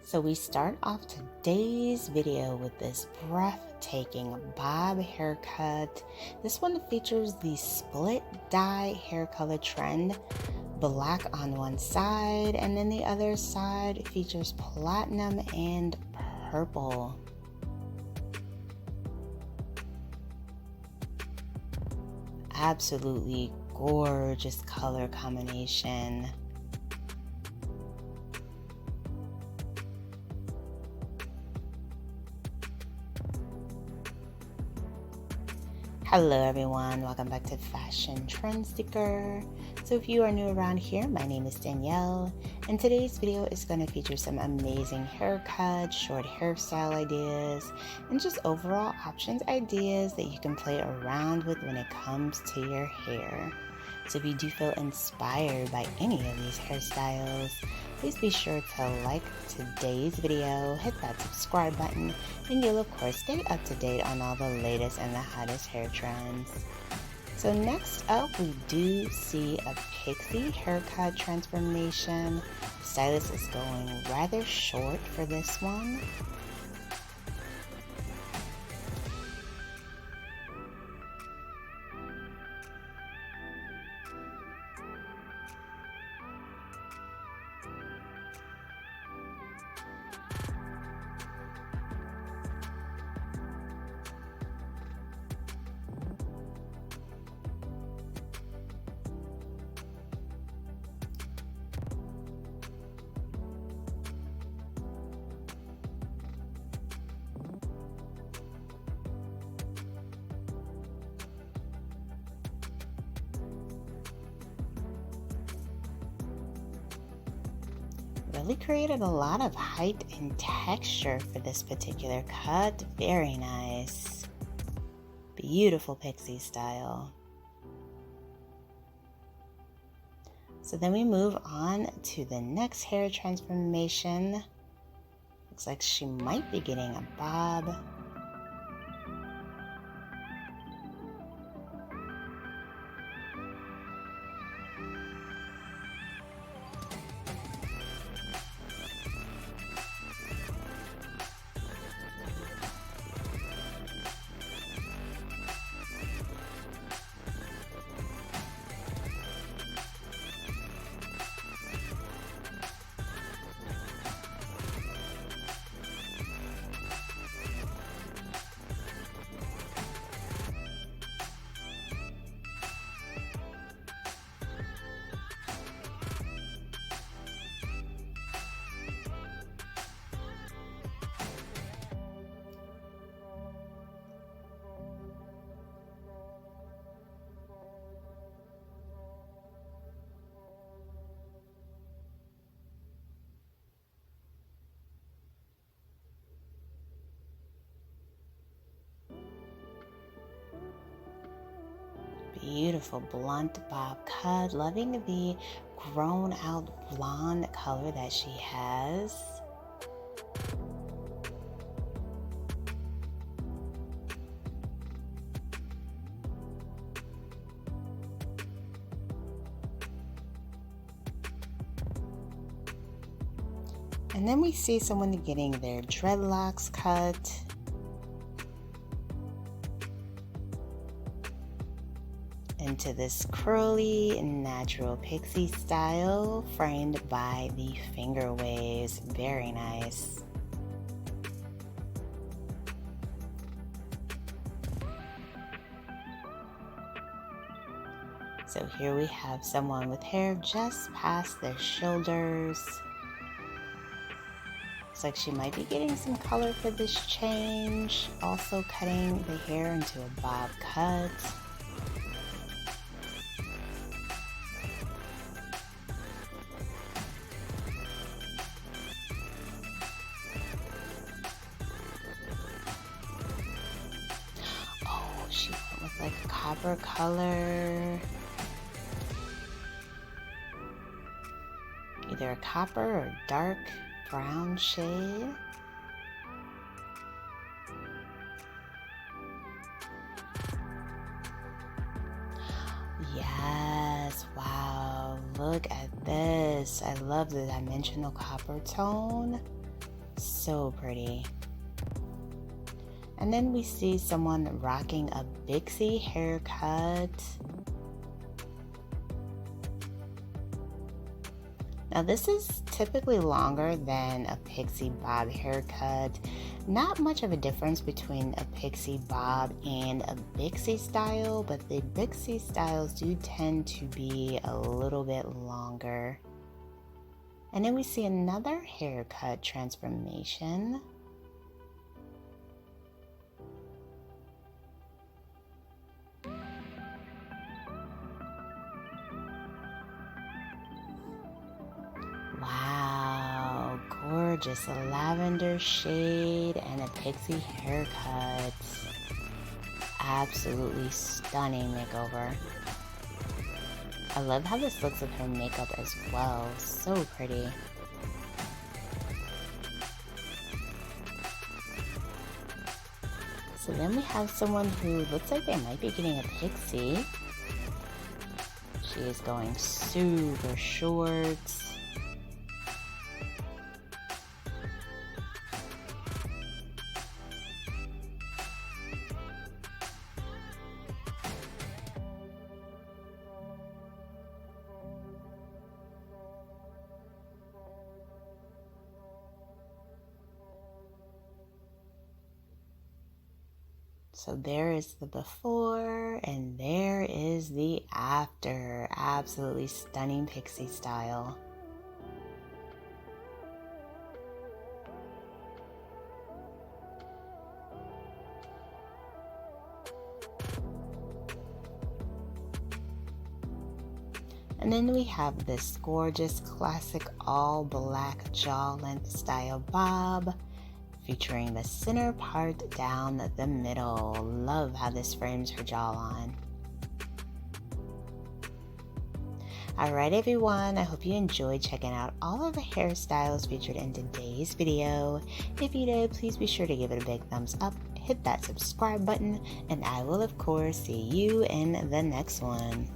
So we start off today's video with this breathtaking bob haircut. This one features the split dye hair color trend, black on one side, and then the other side features platinum and purple. Absolutely gorgeous color combination. Hello everyone, welcome back to Fashion Trend Sticker. So if you are new around here, my name is Danielle, and today's video is going to feature some amazing haircuts, short hairstyle ideas, and just overall options ideas that you can play around with when it comes to your hair. So if you do feel inspired by any of these hairstyles, please be sure to like today's video, hit that subscribe button, and you'll of course stay up to date on all the latest and the hottest hair trends. So next up, we do see a pixie haircut transformation. The stylist is going rather short for this one. Really created a lot of height and texture for this particular cut. Very nice. Beautiful pixie style. So then we move on to the next hair transformation. Looks like she might be getting a bob. Beautiful blunt bob cut. Loving the grown out blonde color that she has. And then we see someone getting their dreadlocks cut. Into this curly natural pixie style framed by the finger waves. Very nice. So here we have someone with hair just past their shoulders. Looks like she might be getting some color for this change. Also cutting the hair into a bob cut. She went with like a copper color. Either a copper or dark brown shade. Yes, wow, look at this. I love the dimensional copper tone. So pretty. And then we see someone rocking a pixie haircut. Now this is typically longer than a pixie bob haircut. Not much of a difference between a pixie bob and a pixie style, but the pixie styles do tend to be a little bit longer. And then we see another haircut transformation. Wow, gorgeous lavender shade and a pixie haircut. Absolutely stunning makeover. I love how this looks with her makeup as well. So pretty. So then we have someone who looks like they might be getting a pixie. She is going super short. So there is the before and there is the after. Absolutely stunning pixie style. And then we have this gorgeous classic all black jaw length style bob, featuring the center part down the middle. Love how this frames her jawline. Alright everyone, I hope you enjoyed checking out all of the hairstyles featured in today's video. If you did, please be sure to give it a big thumbs up, hit that subscribe button, and I will of course see you in the next one.